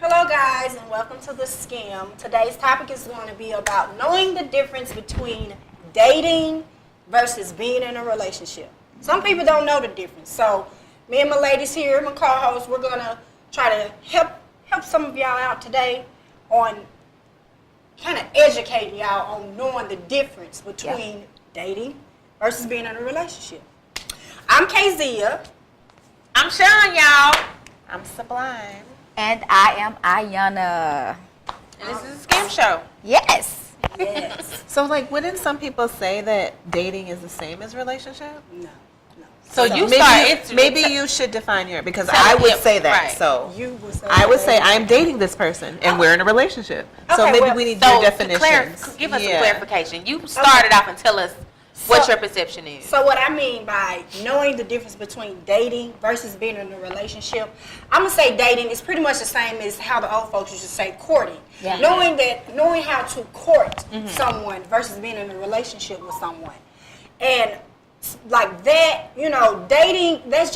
Hello guys and welcome to the Skim. Today's topic is going to be about knowing the difference between dating versus being in a relationship. Some people don't know the difference. So me and my ladies here, my co-hosts, we're going to try to help some of y'all out today on kind of educating y'all on knowing the difference between dating versus being in a relationship. I'm Kezia. I'm Sean, y'all. I'm Sublime. And I am Ayana. And this is a Skim show. Yes. Yes. So, wouldn't some people say that dating is the same as relationship? No. So you maybe you should define your, because I would say that. Right. So You would say I would say I'm dating this person and we're in a relationship. So Okay, maybe well, we need So your definitions. give us some clarification. You started off and tell us what your perception is. So what I mean by knowing the difference between dating versus being in a relationship, I'm gonna say dating is pretty much the same as how the old folks used to say courting. Yeah. Knowing how to court someone versus being in a relationship with someone, and like that, dating. That's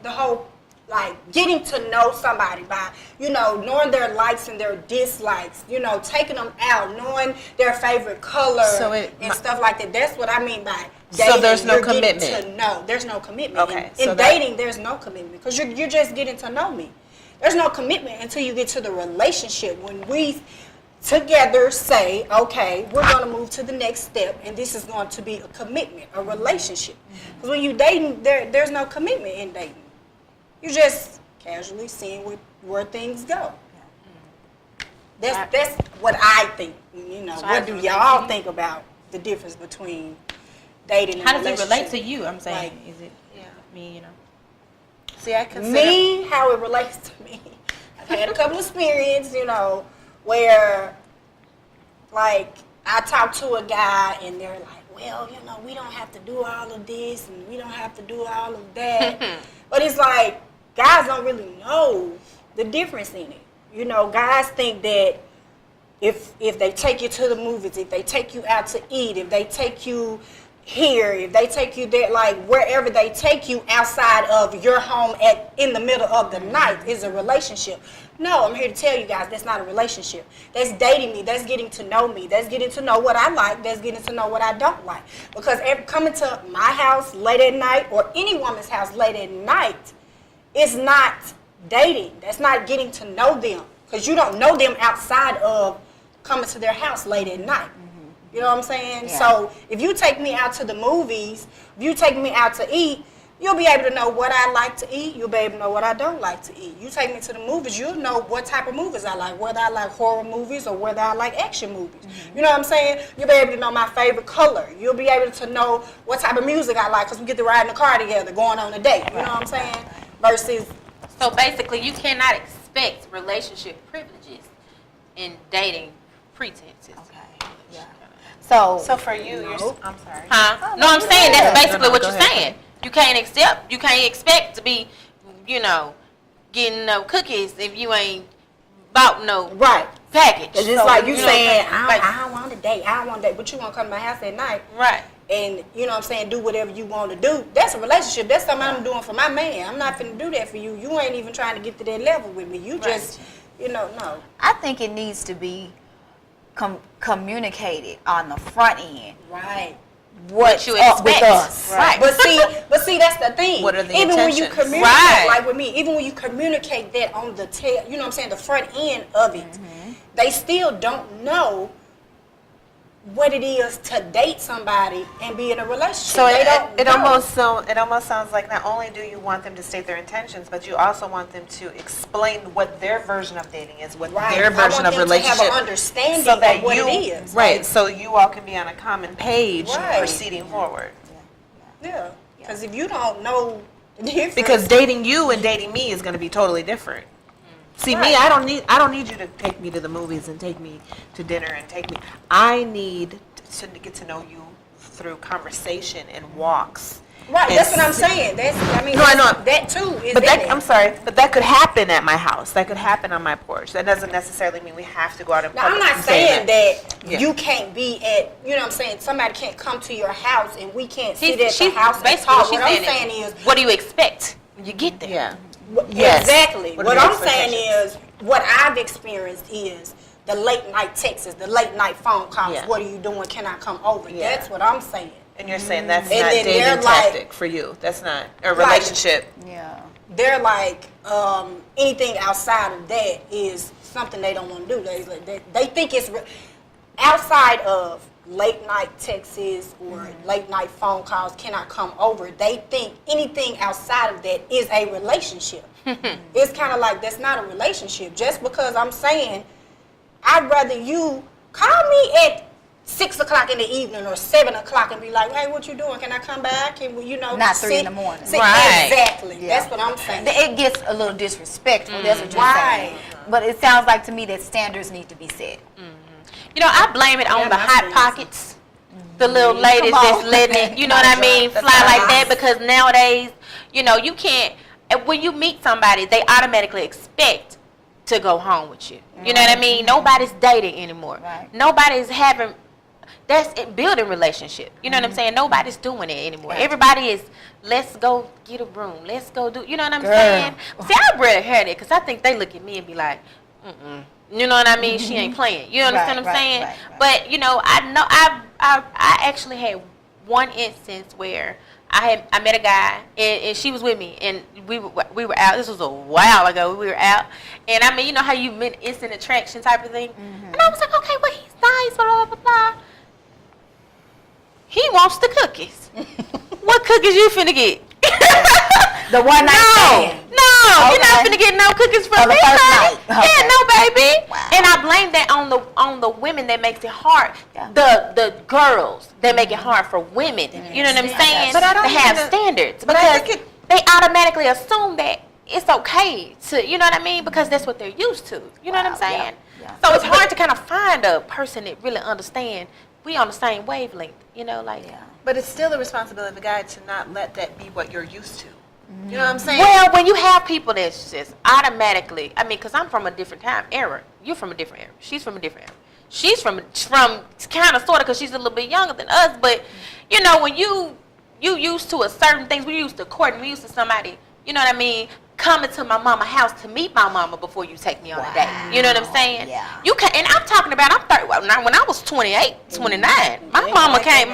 the whole. Like getting to know somebody by, knowing their likes and their dislikes, taking them out, knowing their favorite color and stuff like that. That's what I mean by dating. So there's no You're getting commitment. to know. There's no commitment. Okay, In dating, there's no commitment because you're just getting to know me. There's no commitment until you get to the relationship. When we together say, okay, we're going to move to the next step, and this is going to be a commitment, a relationship. Because when you dating, there's no commitment in dating. You just casually seeing where things go. That's what I think. So what do y'all think about the difference between dating and How does it relationship? relate to you? I'm saying, Like, is it me? See, I consider Me, how it relates to me. I've had a couple experiences, where like I talk to a guy and they're like, well, we don't have to do all of this and we don't have to do all of that. But it's like guys don't really know the difference in it. Guys think that if they take you to the movies, if they take you out to eat, if they take you here, if they take you there, like wherever they take you outside of your home in the middle of the night is a relationship. No, I'm here to tell you guys that's not a relationship. That's dating me. That's getting to know me. That's getting to know what I like. That's getting to know what I don't like. Because coming to my house late at night or any woman's house late at night is not dating. That's not getting to know them. Because you don't know them outside of coming to their house late at night. You know what I'm saying? Yeah. So if you take me out to the movies, if you take me out to eat, you'll be able to know what I like to eat. You'll be able to know what I don't like to eat. You take me to the movies, you'll know what type of movies I like, whether I like horror movies or whether I like action movies. You know what I'm saying? You'll be able to know my favorite color. You'll be able to know what type of music I like because we get to ride in the car together, going on a date. You know what I'm saying? Versus... So basically, you cannot expect relationship privileges in dating pretenses. Okay. Yeah. So for you, I'm sorry. Huh? No, I'm saying that's basically what go you're ahead. saying. You can't expect to be, getting no cookies if you ain't bought no Right. package. It's just like you know saying, what I'm saying? I don't want to date, I don't want to date, but you want to come to my house at night Right. and, do whatever you want to do. That's a relationship. That's something I'm doing for my man. I'm not finna do that for you. You ain't even trying to get to that level with me. You just, no. I think it needs to be communicated on the front end. Right. What's you up with expect. us? Right. But see, that's the thing. What are the even when you intentions? communicate, Right. like with me, even when you communicate that on the tail, the front end of it, they still don't know what it is to date somebody and be in a relationship. So they don't it know. almost sounds like not only do you want them to state their intentions, but you also want them to explain what their version of dating is, what Right. their version I of want them to have relationship, an understanding so that of what you it is. right, so you all can be on a common page Right. proceeding forward. Yeah. Because if you don't know the difference, Because dating you and dating me is going to be totally different. See, me, I don't need you to take me to the movies and take me to dinner and take me. I need to get to know you through conversation and walks. right, and that's what I'm see- saying. No, I know. That too is But in that, it. I'm sorry, but that could happen at my house. That could happen on my porch. That doesn't necessarily mean we have to go out in Now, public. I'm not and say saying that Yeah. you can't be at, somebody can't come to your house and we can't sit She's at the house and basically talk. she's What I'm saying saying is, what do you expect when you get there? Yeah. Yes. Yes. Exactly. What What are I'm your saying is, what I've experienced is the late night texts, the late night phone calls. Yeah. What are you doing? Can I come over? Yeah. That's what I'm saying. And you're saying that's And not then dating they're like- tactic for you. That's not a relationship. Yeah. They're like, anything outside of that is something they don't want to do. They think it's outside of late night texts or late night phone calls. Can I come over? They think anything outside of that is a relationship. It's kind of like that's not a relationship. Just because I'm saying, I'd rather you call me at 6 o'clock in the evening or 7 o'clock and be like, hey, what you doing? Can I come back? Can we, Not 3 in the morning. Right. Exactly. Yeah. That's what I'm saying. It gets a little disrespectful. That's what you're Right. saying. But it sounds like to me that standards need to be set. You know, I blame it on the my hot friends. pockets. The little ladies Come on. that's letting it, you know what I mean, fly like that, because nowadays, you know, you can't, and when you meet somebody, they automatically expect to go home with you. You know what I mean? Nobody's dating anymore. Right. Nobody's having, that's it, building relationship. You know what I'm saying? Nobody's doing it anymore. Everybody is, let's go get a room. Let's go do, you know what I'm saying? See, I'd rather hear that because I think they look at me and be like, you know what I mean? She ain't playing. You understand what I'm saying? Right. But you know, I actually had one instance where I met a guy and she was with me and we were out. This was a while ago. We were out, and I mean, you know how you meant instant attraction type of thing. And I was like, okay, well, he's nice, blah blah blah blah. He wants the cookies. What cookies you finna get? The one night stand. No, you're not Okay. finna get no cookies For from the me, first honey. night. Okay. Yeah, no, baby. Wow. And I blame that on the women that makes it hard. Yeah. The girls that make it hard for women. You know what I'm saying? But I don't to have think standards but I because think they automatically assume that it's okay to, you know what I mean? Because that's what they're used to. You know what I'm Wow, saying? yeah. So it's hard to kind of find a person that really understand. We on the same wavelength. You know, like. Yeah. But it's still the responsibility of the guy to not let that be what you're used to. You know what I'm saying? Well, when you have people that's just automatically, I mean, because I'm from a different time era. You're from a different era. She's from a different era. She's from kind of sort of because she's a little bit younger than us. But you know, when you used to a certain things, we used to court, we used to somebody, you know what I mean, coming to my mama house to meet my mama before you take me on a date. You know what I'm saying? Yeah. You can, and I'm talking about I'm 30. When I was 28, 29, my mama came.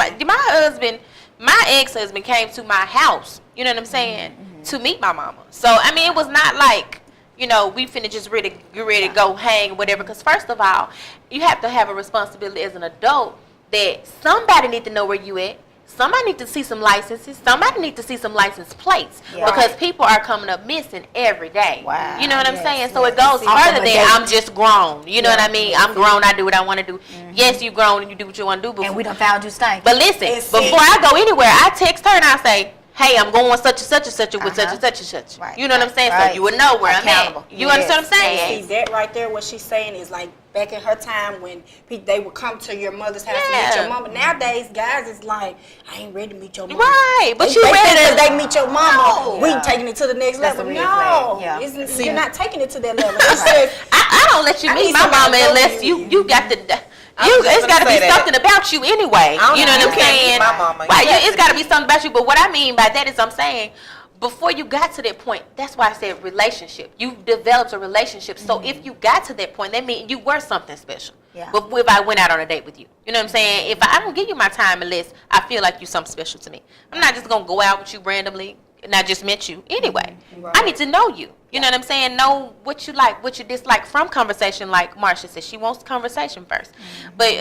My ex-husband came to my house. You know what I'm saying? To meet my mama. So I mean, it was not like, you know, we finna just get ready to go hang or whatever. Because first of all, you have to have a responsibility as an adult that somebody need to know where you at. Somebody need to see some licenses. Somebody need to see some license plates. Yeah. Because people are coming up missing every day. Wow. You know what I'm Yes, saying? So yes. it goes Off further of a than date. I'm just grown. You know Yeah. what I mean? I'm grown. I do what I want to do. Yes, you grown and you do what you want to do. And we done found you stank. But listen, And see- before I go anywhere, I text her and I say, hey, I'm going such and such and such with such Uh-huh. and such and such. Right, You know what I'm saying? right. So you would know where Accountable. I'm at. You understand what I'm And saying? see, that right there, what she's saying is like back in her time when they would come to your mother's house to meet Yeah. your mama. Nowadays, guys is like, I ain't ready to meet your mama. Right, but They you think ready to- they meet your mama. We Yeah. taking it to the next That's level. a red No, flag. Yeah. it's- you're not taking it to that level. It says, I don't let you I meet need my somebody mama to know unless you. you got to. I was just It's got to gonna be say that. something about you anyway. I don't You know know. what I'm You can't saying? meet my mama. Right, You have it's to got to be something about you. But what I mean by that is I'm saying, before you got to that point, that's why I said relationship. You developed a relationship. So if you got to that point, that means you were something special. Yeah. But if I went out on a date with you, you know what I'm saying? If I don't give you my time unless I feel like you're something special to me, I'm not just gonna go out with you randomly and I just met you anyway. I need to know you. You know what I'm saying? Know what you like, what you dislike from conversation. Like Marsha said, she wants conversation first. But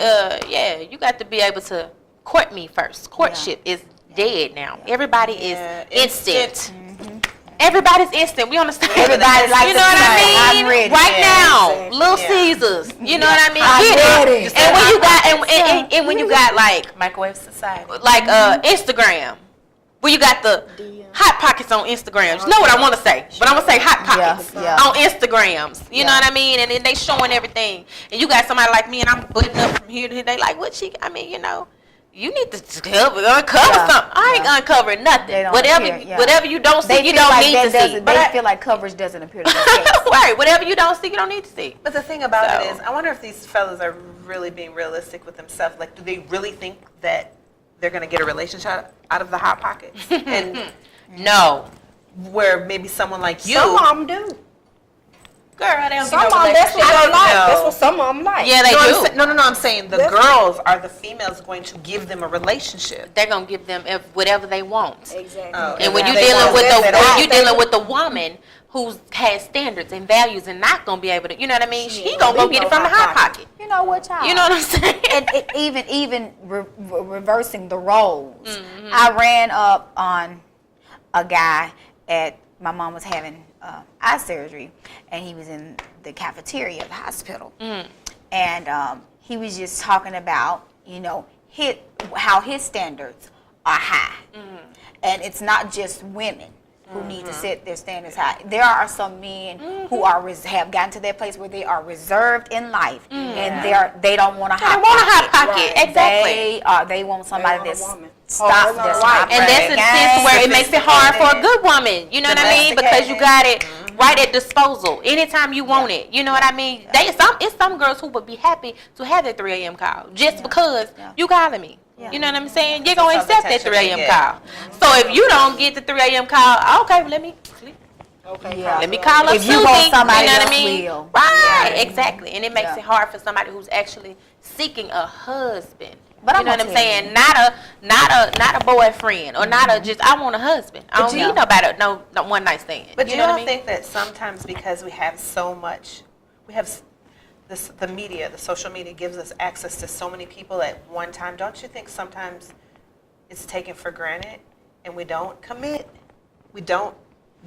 yeah, you got to be able to court me first. Courtship is dead now. Everybody Yeah, is instant. instant. Everybody's instant. We understand. Everybody likes you know to what I say, mean? "I'm ready." Right Yeah, now, exactly. Little Yeah. Caesars. You know what I mean? I'm Get it. ready. And when you got and when you got like Microwave society. Instagram, where you got the hot pockets on Instagrams. You know what I want to say, but I'm gonna say hot pockets Yeah, yeah. on Instagrams. You know Yeah. what I mean? And then they showing everything. And you got somebody like me, and I'm butting up from here to here. They like, what she? I mean, you know. You need to uncover Yeah, something. I ain't yeah. uncovering nothing. They don't whatever, appear, yeah. whatever you don't see, They you feel don't like need that to see. doesn't. They feel like coverage doesn't appear to their face. Right. Whatever you don't see, you don't need to see. But the thing about So- it is, I wonder if these fellas are really being realistic with themselves. Like, do they really think that they're going to get a relationship out of the hot pockets? And No. where maybe someone like you, some of them do. Girl, they don't Some get of no them, that's what relationship. they like. No. That's what some of them like. Yeah, they do. No, I'm saying the girls are the females going to give them a relationship. They're gonna give them whatever they want. Exactly. Oh, And when They you're dealing want with that, when you're they dealing want- with a woman who has standards and values and not gonna be able to, you know what I mean? She She ain't gonna gonna go get leave it from no the hot hot pocket. You know what, y'all? You know what I'm saying? And even reversing the roles. I ran up on a guy at my mom was having eye surgery, and he was in the cafeteria of the hospital, and he was just talking about how his standards are high, and it's not just women who need to set their standards high. There are some men who have gotten to that place where they are reserved in life, and they don't want a hot They want a hot pocket. pocket, Right. exactly. They want somebody want a that's woman. stop. Oh, That's right. not And that's in the sense where it makes it hard for a good woman. You know what I mean? Because you got it right at disposal anytime you want it. You know what I mean? It's some girls who would be happy to have that 3 a.m. call just because you calling me. You know what I'm saying? You're going to accept that 3 a.m. call. So if you don't get the 3 a.m. call, okay, well, let me Okay. Yeah. let me call up If Susie. you want somebody you know what I else mean? will. Right, Yeah. exactly. And it makes Yeah. it hard for somebody who's actually seeking a husband. But you I'm know what gonna I'm tell saying? you. Not a boyfriend or not a just I want a husband. I don't you need know- nobody no one night stand. But you you know don't what I mean? think that sometimes because we have so much, the media, the social media gives us access to so many people at one time. Don't you think sometimes it's taken for granted and we don't commit? We don't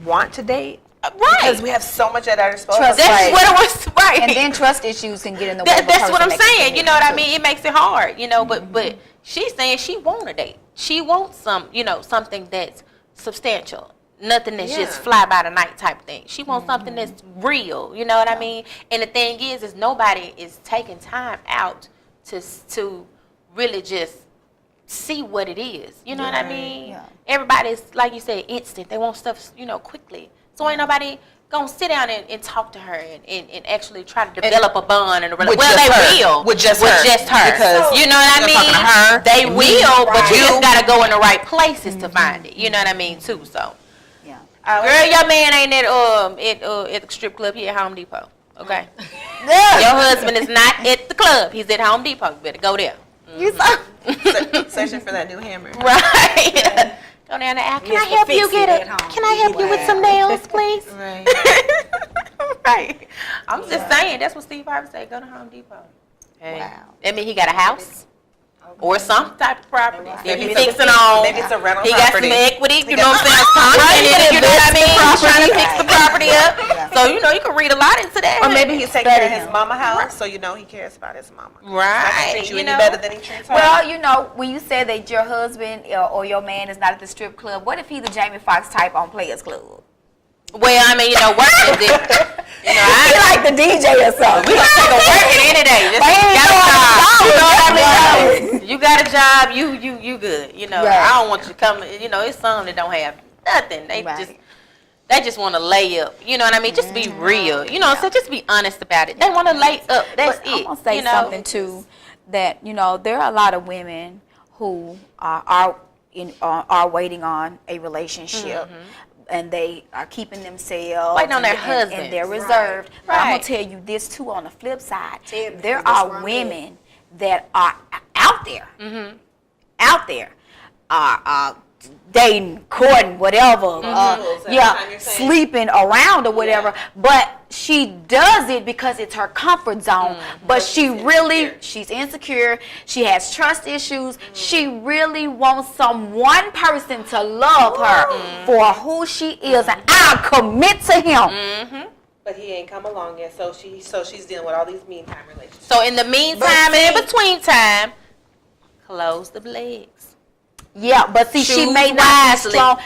want to date? Right. Because we have so much at our disposal. Trust That's Right. what it was right. And then trust issues can get in the way. of a That's what person I'm making saying. You know what I commitment, mean? It makes it hard, but she's saying she want a date. She wants something that's substantial. Nothing that's just Yeah. fly by the night type thing. She wants something that's real, you know what I mean? And the thing is nobody is taking time out to really just see what it is. You know what I mean? Yeah. Everybody's, like you said, instant. They want stuff, quickly. So ain't nobody gonna sit down and talk to her and actually try to develop a bond and a relationship. Well, just they her. will. With just her. Because you know what I they're talking to mean? her, They me, will, but you you. just gotta go in the right places to find it. You know what I mean too. So Yeah. girl, your man ain't at the strip club, he at Home Depot. Okay? Your husband is not at the club, he's at Home Depot. You better go there. You saw. Searching for that new hammer. Right. Go down there. Can I Mr. help you Fix It get at home. Can I help you with some nails, please? Right. Right. I'm just saying. That's what Steve Harvey said. Go to Home Depot. Hey. Wow. That mean he got a house or some type of property that Maybe he it's a- fixing on. maybe it's a rental He got property. some equity. You know what I'm saying? Something in it, you know what I mean? He's trying to fix the property up. Yeah. So you can read a lot into that. Or maybe he's taking care of his him. mama house, so he cares about his mama. Right. Treat you You any know? better than he treats her. Well, when you said that your husband or your man is not at the strip club, what if he's the Jamie Foxx type on Players Club? Well, I mean, work is different. He like the DJ or something. We gonna take a working any day. Just But he ain't got a doing job. You know what I it. mean? You got a job. You good. Right. I don't want you coming. It's some that don't have nothing. They just want to lay up. You know what I mean? Just be real. So just be honest about it. They want to lay up. That's But it. I'm gonna say something too, that there are a lot of women who are waiting on a relationship. And they are keeping themselves Waiting on their and husbands. they're reserved. But I'm Right. gonna tell you this too. On the flip side, Tell me, there that's are what I'm women that are out there, dating, courting, whatever, sleeping around or whatever. But she does it because it's her comfort zone. But she's insecure. She has trust issues. She really wants one person to love her for who she is, and I'll commit to him. But he ain't come along yet, so she's dealing with all these meantime relationships. So in the meantime and in between time, close the legs. Yeah, but see, she Choose may not be wisely. strong.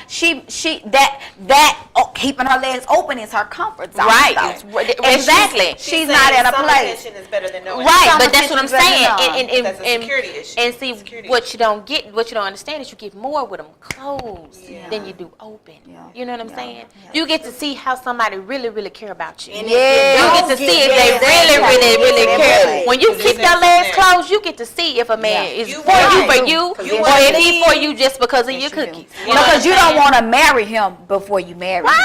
Keeping her legs open is her comfort zone. Right. though. Exactly. She's not at a some place. attention is better than no Right, Some but that's what I'm attention saying. better than none. That's a security issue. And see, Security what you don't understand is you get more with them closed than you do open. Yeah. You know what I'm Yeah. saying? Yeah. You get to see how somebody really, really care about you. And You Yeah. get to see if they really, really, really care. When you keep your legs closed, you get to see if a man is You for want you, it. or You if want he's it. for for you just because of Yes, your you do. cookies. Because you don't want to marry him before you marry him. Right.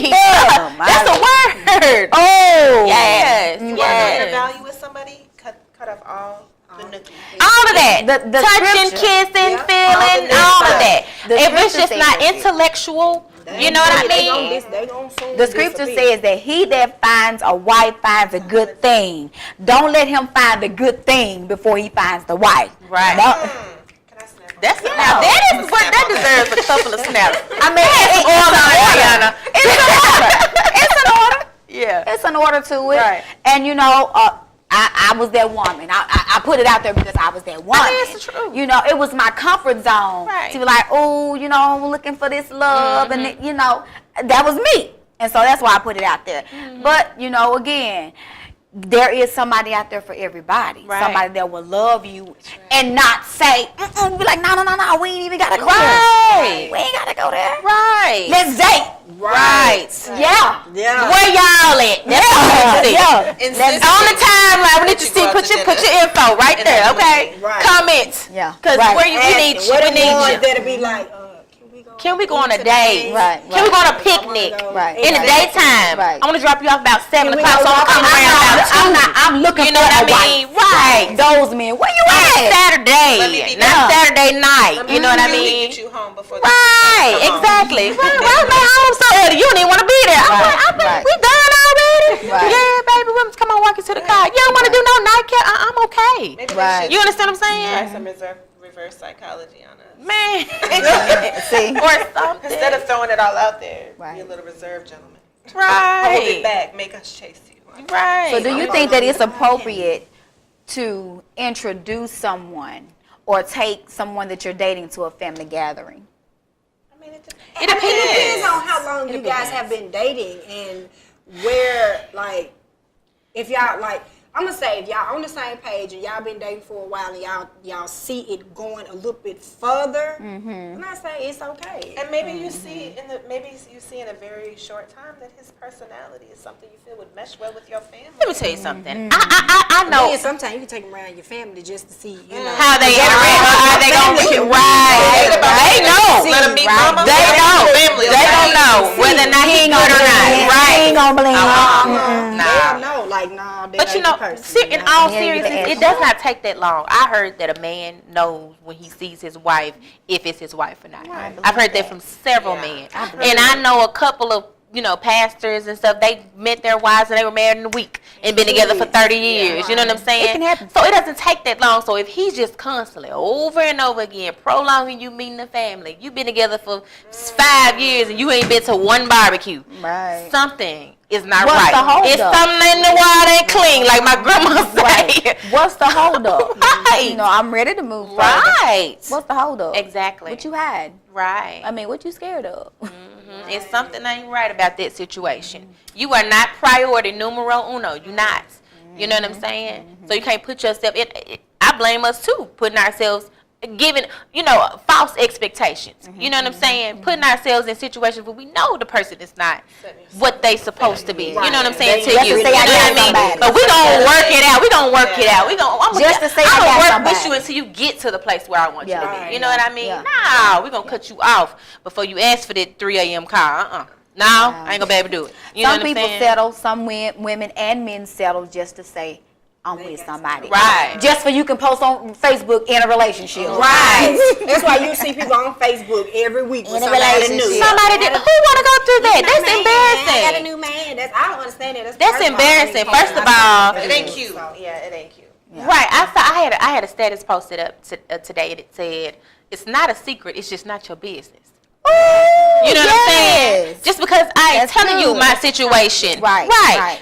Yeah, That's a word. Oh. Yes. You want to know your Yes. value with somebody? Cut off all the nookies. All of that. The Touching, scripture. kissing, Yeah. feeling, All all of of that. The If it's scripture just says not that. intellectual, you know what I mean? The scripture says that he that finds a wife finds a good thing. Don't let him find a good thing before he finds the wife. Right. No. Can I snap on That's that? now that is what that deserves a couple of snaps. I mean, it's Ariana. It's an order. Yeah. It's an order to it. Right. And you know, I was that woman. I put it out there because I was that woman. it's the truth. You know, it was my comfort zone Right. to be like, oh, you know, I'm looking for this love, and it, you know, that was me. And so that's why I put it out there. But you know, again, there is somebody out there for everybody. Right. Somebody that will love you and not say, be like, no, we ain't even gotta go Right. there. We ain't gotta go there. Right. Let's date. Right. Yeah. Yeah. Where y'all at? That's what I want to see. Yeah. Insist- On the timeline, we need to That you see. go out Put to your dinner. info right And there, then okay? Right. Comments. Yeah. Cause Right. where you, we need you. What We the need ones you. that'll be like, Can we go on a Tonight. date? Right, Can we go on a right. picnic? Right. In the daytime. Right. I want to drop you off about 7 Can we o'clock, go so I'm walk coming around? around about 2. I'm looking You know for what I a mean? wife. Right. Those men. Where you On a at? Saturday, Let me be not done. Saturday night. You know what I Really mean? get you home before the Right, come home. exactly. Right, well, I was at home so early. You don't even want to be there. Right. We done already. Right. Yeah, baby, women, come on, walk you to the car. You don't want to do no nightcap? I'm okay. Maybe they Right. should You understand what I'm try saying? some reverse psychology on us. Man. See? Or something. Instead of throwing it all out there, Right. be a little reserved gentleman. Right. Hold it back, make us chase you. Right. So do you think that it's appropriate to introduce someone or take someone that you're dating to a family gathering? I mean, it It It depends depends. on how long you guys have been dating and where, like, if y'all, like, I'm gonna say if y'all on the same page and y'all been dating for a while and y'all see it going a little bit further, and I say it's okay. And maybe you see in a very short time that his personality is something you feel would mesh well with your family. Let me tell you something. I know Then sometimes you can take them around your family just to see, you know. how they interact. How they gonna be right. They know. Let him meet Right. mama. They know. Family. They don't know whether or not he good or not. He Right. ain't gonna believe Nah. They don't know, like, nah, that But you ain't know, the person. in you know? all Yeah, you can seriousness, ask it does not take that long. I heard that a man knows when he sees his wife if it's his wife or not. I've heard that from several men, and I know a couple of pastors and stuff. They met their wives and they were married in a week and been together for 30 years. You know what I'm saying? It can happen. So it doesn't take that long. So if he's just constantly over and over again prolonging you meeting the family, you've been together for 5 years and you ain't been to one barbecue. Right. Something is not What's right. the hold It's up? something in the water ain't clean, like my grandma said. Right. What's the hold up? Right. You know, I'm ready to move forward. Right. What's the hold up? Exactly. What you had? Right. I mean, what you scared of? It's something ain't right about that situation. You are not priority numero uno. You're not. You know what I'm saying? So you can't put yourself in. I blame us too, putting ourselves, giving, false expectations. You know what I'm saying? Putting ourselves in situations where we know the person is not what they supposed to be. You know what I'm saying? To Just you. to You say know I got what I mean? somebody. But we gonna work it out. We gonna work it out. I'm Just to say I gonna got work somebody. with you until you get to the place where I want you to Yeah. be. You know what I mean? Yeah. No, we gonna cut you off before you ask for that 3 a.m. call. No, I ain't gonna be able to do it. You know Some what I'm people saying? settle, some women and men settle just to say, I'm with somebody. Right. Just for you can post on Facebook in a relationship. Right. That's why you see people on Facebook every week with In a somebody new. relationship. Somebody did. Who want to go through that? That's I got a embarrassing. new man. I don't understand it. That's embarrassing. First of all, It ain't cute. Yeah, it ain't cute. right? I had a status posted up today, and it said, "It's not a secret. It's just not your business." You know what I'm saying? yes. Just because I ain't That's telling you good. my situation, Right.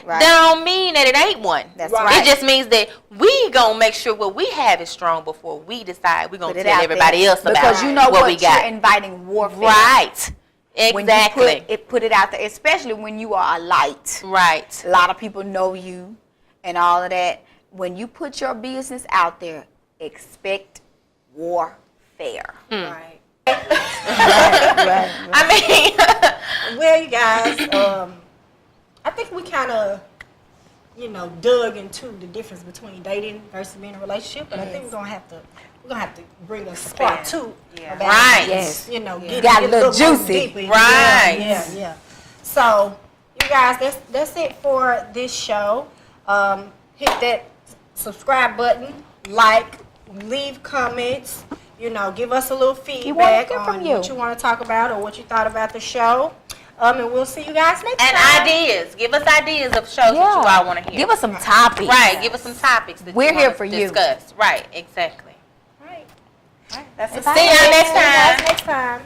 That don't mean that it ain't one. That's Right. right. It just means that we gonna make sure what we have is strong before we decide we gonna Put it tell out everybody there. else about because you know what we got. You're inviting warfare. Right. When you Exactly. put it out there, especially when you are a light. Right. A lot of people know you and all of that. When you put your business out there, expect warfare. Right. I mean, Well, you guys, I think we kind of dug into the difference between dating versus being in a relationship. But I think we're gonna have to bring a part two about Right. Yes. get Got a a little more juicy. deeper into- Right. Yeah. So you guys, that's it for this show. Hit that subscribe button, like, leave comments. Give us a little feedback hear from on you. what you want to talk about or what you thought about the show. And we'll see you guys next And time. ideas. Give us ideas of shows that you all want to hear. Give us some topics. Right. Give us some topics that We're you here wanna for you. discuss. Right. Exactly. Right. That's See y'all next See you guys time. next time.